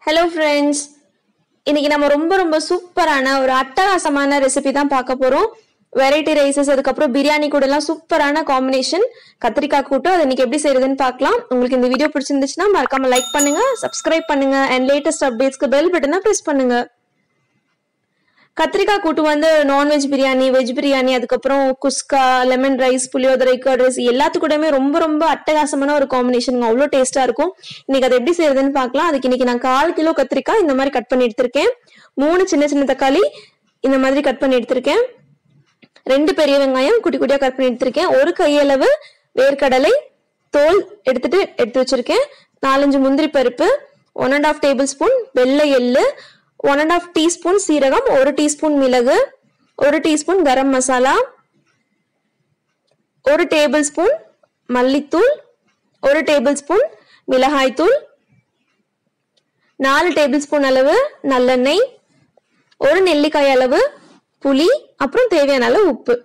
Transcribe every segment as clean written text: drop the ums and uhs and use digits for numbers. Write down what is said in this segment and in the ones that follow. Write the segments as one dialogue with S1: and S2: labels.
S1: Hello friends. இன்னைக்கு நம்ம ரொம்ப சூப்பரான ஒரு அட்டகாசமான ரெசிபி தான் பார்க்க போறோம். வெரைட்டி ரைசஸ் அதுக்கு அப்புறம் பிரியாணி கூட எல்லாம் சூப்பரான காம்பினேஷன் கத்திரிக்காய் கூட்டு. அது இன்னைக்கு எப்படி செய்யறதுன்னு பார்க்கலாம். உங்களுக்கு இந்த வீடியோ பிடிச்சிருந்துச்சுன்னா மறக்காம லைக் பண்ணுங்க, சப்ஸ்கிரைப் பண்ணுங்க and latest updatesக்கு பெல் பட்டனை பிரஸ் பண்ணுங்க. கத்திரிக்காய் கூட்டு வந்து நான்வெஜ் பிரியாணி, வெஜ் பிரியாணி, அதுக்கப்புறம் குஸ்கா, லெமன் ரைஸ், புளியோதரை, கர்ட் ரைஸ் எல்லாத்துக்கூடமே ரொம்ப அட்டகாசமான ஒரு காம்பினேஷன். அவ்வளோ டேஸ்டா இருக்கும். இன்னைக்கு அதை எப்படி செய்யறதுன்னு பார்க்கலாம். அதுக்கு இன்னைக்கு நான் 1/4 கிலோ கத்திரிக்காய் இந்த மாதிரி கட் பண்ணி எடுத்திருக்கேன். 3 சின்ன தக்காளி இந்த மாதிரி கட் பண்ணி எடுத்திருக்கேன். 2 பெரிய வெங்காயம் குட்டி குட்டியா கட் பண்ணி எடுத்திருக்கேன். 1 கையளவு வேர்க்கடலை தோல் எடுத்து வச்சிருக்கேன். 4-5 முந்திரி பருப்பு, 1.5 டேபிள் ஸ்பூன் வெள்ளை எள்ளு, 1.5 டீஸ்பூன் சீரகம், 1 டீஸ்பூன் மிளகு, 1 teaspoon garam masala, 1 table spoon மல்லித்தூள், 1 டேபிள் ஸ்பூன் மிளகாய் தூள், 4 டேபிள் ஸ்பூன் அளவு நல்லெண்ணெய், 1 நெல்லிக்காய் அளவு புளி, அப்புறம் தேவையான அளவு உப்பு.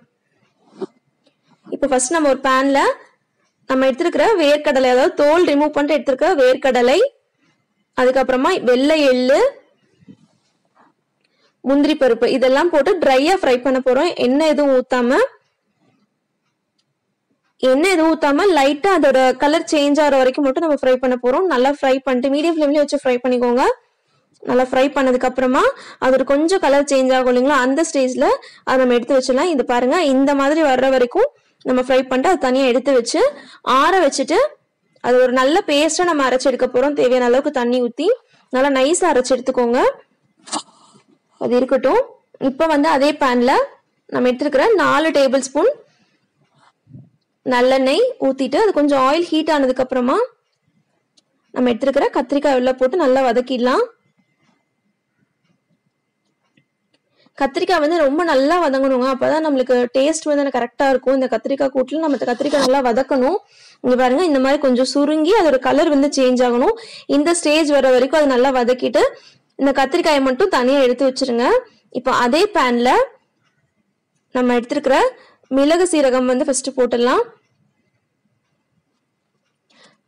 S1: இப்போ ஃபர்ஸ்ட் நம்ம ஒரு பேன்ல நம்ம எடுத்துக்கிற வேர்க்கடலை, அதாவது தோல் ரிமூவ் பண்ணிட்டு எடுத்துக்கிற வேர்க்கடலை, அதுக்கப்புறமா வெள்ளை எள்ளு, முந்திரி பருப்பு இதெல்லாம் போட்டு ட்ரையா ஃப்ரை பண்ண போறோம். எண்ணெய் எதுவும் ஊத்தாம லைட்டா அதோட கலர் சேஞ்ச் ஆகிற வரைக்கும் மட்டும் நம்ம ஃப்ரை பண்ண போறோம். நல்லா ஃப்ரை பண்ணிட்டு மீடியம் ஃப்ளேம்லயே வச்சு ஃப்ரை பண்ணிக்கோங்க. நல்லா ஃப்ரை பண்ணதுக்கு அப்புறமா அதோட கொஞ்சம் கலர் சேஞ்ச் ஆகும் இல்லைங்களா, அந்த ஸ்டேஜ்ல அதை நம்ம எடுத்து வச்சிடலாம். இது பாருங்க, இந்த மாதிரி வர்ற வரைக்கும் நம்ம ஃப்ரை பண்ணிட்டு அது தனியா எடுத்து வச்சு ஆற வச்சுட்டு அது ஒரு நல்ல பேஸ்டா நம்ம அரைச்சு எடுக்க போறோம். தேவையான அளவுக்கு தண்ணி ஊத்தி நல்லா நைஸா அரைச்சு எடுத்துக்கோங்க. அது இருக்கட்டும். இப்ப வந்து அதே பேன்ல நம்ம எடுத்துக்கிற 4 டேபிள் ஸ்பூன் நல்லெண்ணெய் ஊத்திட்டு அது கொஞ்சம் ஆயில் ஹீட் ஆனதுக்கு அப்புறமா நம்ம எடுத்துக்கிற கத்திரிக்காய் உள்ள போட்டு நல்லா வதக்கிடலாம். கத்திரிக்காய் வந்து ரொம்ப நல்லா வதங்கணுங்க, அப்பதான் நம்மளுக்கு டேஸ்ட் வந்து கரெக்டா இருக்கும். இந்த கத்திரிக்காய் கூட்டுல நம்ம கத்திரிக்காய் நல்லா வதக்கணும். இங்க பாருங்க, இந்த மாதிரி கொஞ்சம் சுருங்கி அதோட கலர் வந்து சேஞ்ச் ஆகணும். இந்த ஸ்டேஜ் வர வரைக்கும் அது நல்லா வதக்கிட்டு இந்த கத்திரிக்காயை மட்டும் தனியா எடுத்து வச்சிருங்க. இப்போ அதே பேன்ல நம்ம எடுத்துக்கிற மிளகு சீரகம் வந்து ஃபர்ஸ்ட் போட்டுடலாம்.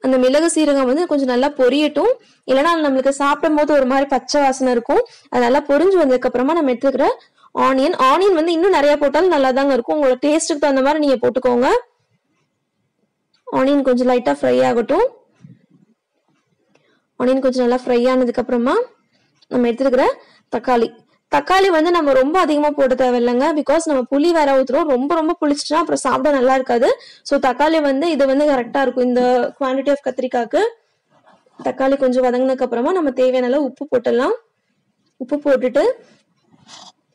S1: அந்த மிளகு சீரகம் வந்து கொஞ்சம் நல்லா பொரியட்டும், இல்லைன்னா நம்மளுக்கு சாப்பிடும் போது ஒரு மாதிரி பச்சை வாசனை இருக்கும். அது நல்லா பொரிஞ்சு வந்ததுக்கு அப்புறமா நம்ம எடுத்துக்கிற ஆனியன் வந்து இன்னும் நிறைய போட்டாலும் நல்லா தாங்க இருக்கும். உங்களோட டேஸ்ட்டுக்கு தகுந்த மாதிரி நீங்க போட்டுக்கோங்க. ஆனியன் கொஞ்சம் லைட்டா ஃப்ரை ஆகட்டும். ஆனியன் கொஞ்சம் நல்லா ஃப்ரை ஆனதுக்கு அப்புறமா நம்ம எடுத்துக்கிற தக்காளி வந்து நம்ம ரொம்ப அதிகமா போட தேவையில்லைங்க. பிகாஸ் நம்ம புளி வேற ஊத்துறோம். ரொம்ப புளிச்சிட்டா அப்புறம் சாப்பிட நல்லா இருக்காது. ஸோ தக்காளி வந்து இது வந்து கரெக்டா இருக்கும் இந்த குவான்டிட்டி ஆஃப் கத்திரிக்காய்க்கு. தக்காளி கொஞ்சம் வதங்கினதுக்கு அப்புறமா நம்ம தேவையான அளவு உப்பு போட்டுடலாம். உப்பு போட்டுட்டு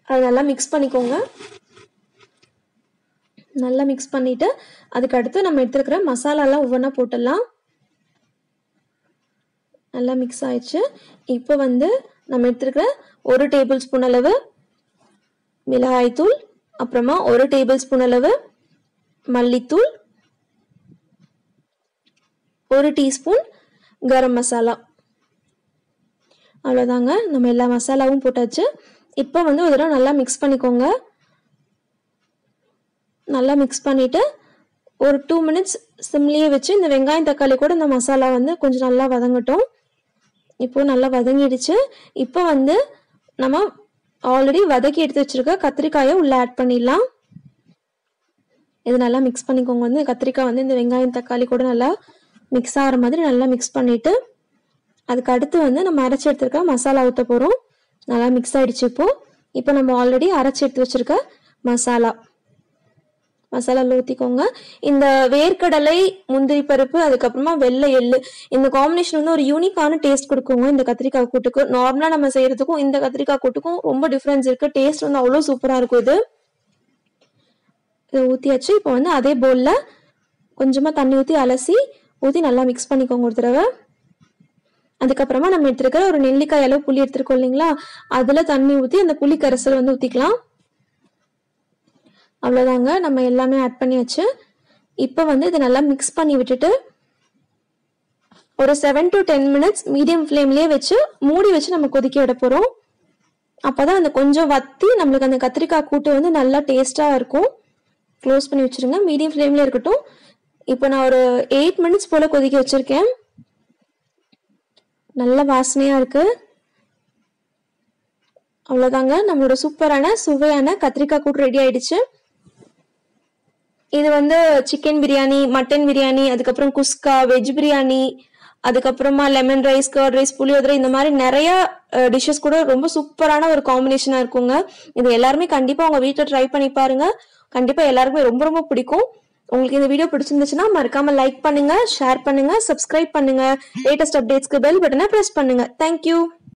S1: அது நல்லா மிக்ஸ் பண்ணிக்கோங்க. நல்லா மிக்ஸ் பண்ணிட்டு அதுக்கு அடுத்து நம்ம எடுத்துக்கிற மசாலா எல்லாம் ஒவ்வொன்றா போட்டுடலாம். நல்லா மிக்ஸ் ஆயிடுச்சு. இப்போ வந்து நம்ம எடுத்துக்கிற 1 டேபிள் ஸ்பூன் அளவு மிளகாய் தூள், அப்புறமா 1 டேபிள் ஸ்பூன் அளவு மல்லித்தூள், 1 டீஸ்பூன் கரம் மசாலா. அவ்வளோதாங்க, நம்ம எல்லா மசாலாவும் போட்டாச்சு. இப்போ வந்து ஒரு தடவை நல்லா மிக்ஸ் பண்ணிக்கோங்க. நல்லா மிக்ஸ் பண்ணிட்டு ஒரு 2 மினிட்ஸ் சிம்லேயே வச்சு இந்த வெங்காயம் தக்காளி கூட இந்த மசாலா வந்து கொஞ்சம் நல்லா வதங்கட்டும். இப்போ நல்லா வதங்கிடுச்சு. இப்போ வந்து நம்ம ஆல்ரெடி வதக்கி எடுத்து வச்சிருக்க கத்திரிக்காயை உள்ள ஆட் பண்ணிடலாம். இது நல்லா மிக்ஸ் பண்ணிக்கோங்க. வந்து கத்திரிக்காய் வந்து இந்த வெங்காயம் தக்காளி கூட நல்லா மிக்ஸ் ஆகிற மாதிரி நல்லா மிக்ஸ் பண்ணிட்டு அதுக்கு அடுத்து வந்து நம்ம அரைச்சி எடுத்துருக்க மசாலா ஊற்ற போகிறோம். நல்லா மிக்ஸ் ஆயிடுச்சு. இப்போ நம்ம ஆல்ரெடி அரைச்சி எடுத்து வச்சிருக்க மசாலா ஊற்றிக்கோங்க. இந்த வேர்க்கடலை, முந்திரி பருப்பு, அதுக்கப்புறமா வெள்ளை எள்ளு, இந்த காம்பினேஷன் வந்து ஒரு யூனிக்கான டேஸ்ட் கொடுக்குங்க இந்த கத்திரிக்காய் கூட்டுக்கு. நார்மலா நம்ம செய்யறதுக்கும் இந்த கத்திரிக்காய் கூட்டுக்கும் ரொம்ப டிஃபரன்ஸ் இருக்கு. டேஸ்ட் வந்து அவ்வளோ சூப்பரா இருக்கும். இதை ஊற்றியாச்சு. இப்போ வந்து அதே பவுல்ல கொஞ்சமா தண்ணி ஊற்றி நல்லா மிக்ஸ் பண்ணிக்கோங்க ஒரு தடவை. அதுக்கப்புறமா நம்ம எடுத்துருக்கிற ஒரு நெல்லிக்காய் அளவு புளி எடுத்துருக்கோம் இல்லைங்களா, அதுல தண்ணி ஊற்றி அந்த புளி கரைசல் வந்து ஊற்றிக்கலாம். அவ்வளோதாங்க, நம்ம எல்லாமே ஆட் பண்ணியாச்சு. இப்போ வந்து இதை நல்லா மிக்ஸ் பண்ணி விட்டுட்டு ஒரு 7 to 10 மினிட்ஸ் மீடியம் ஃப்ளேம்லேயே வச்சு மூடி வச்சு நம்ம கொதிக்க விட போகிறோம். அப்போதான் அந்த கொஞ்சம் வத்தி நம்மளுக்கு அந்த கத்திரிக்காய் கூட்டு வந்து நல்லா டேஸ்டாக இருக்கும். க்ளோஸ் பண்ணி வச்சுருங்க, மீடியம் ஃப்ளேம்லேயே இருக்கட்டும். இப்போ நான் ஒரு 8 மினிட்ஸ் போல் கொதிக்க வச்சுருக்கேன். நல்ல வாசனையாக இருக்குது. அவ்வளவுதாங்க, நம்மளோட சூப்பரான சுவையான கத்திரிக்காய் கூட்டு ரெடி ஆயிடுச்சு. இது வந்து சிக்கன் பிரியாணி, மட்டன் பிரியாணி, அதுக்கப்புறம் குஸ்கா, வெஜ் பிரியாணி, அதுக்கப்புறமா லெமன் ரைஸ், கர்ட் ரைஸ், புளியோதரை, இந்த மாதிரி நிறைய டிஷ்ஷஸ் கூட ரொம்ப சூப்பரான ஒரு காம்பினேஷனா இருக்குங்க. இது எல்லாருமே கண்டிப்பா உங்க வீட்டுல ட்ரை பண்ணி பாருங்க. கண்டிப்பா எல்லாருக்குமே ரொம்ப ரொம்ப பிடிக்கும். உங்களுக்கு இந்த வீடியோ பிடிச்சிருந்துச்சுன்னா மறக்காம லைக் பண்ணுங்க, ஷேர் பண்ணுங்க, சப்ஸ்கிரைப் பண்ணுங்க. லேட்டஸ்ட் அப்டேட்ஸ்க்கு பெல் பட்டனை பிரஸ் பண்ணுங்க. தேங்க்யூ.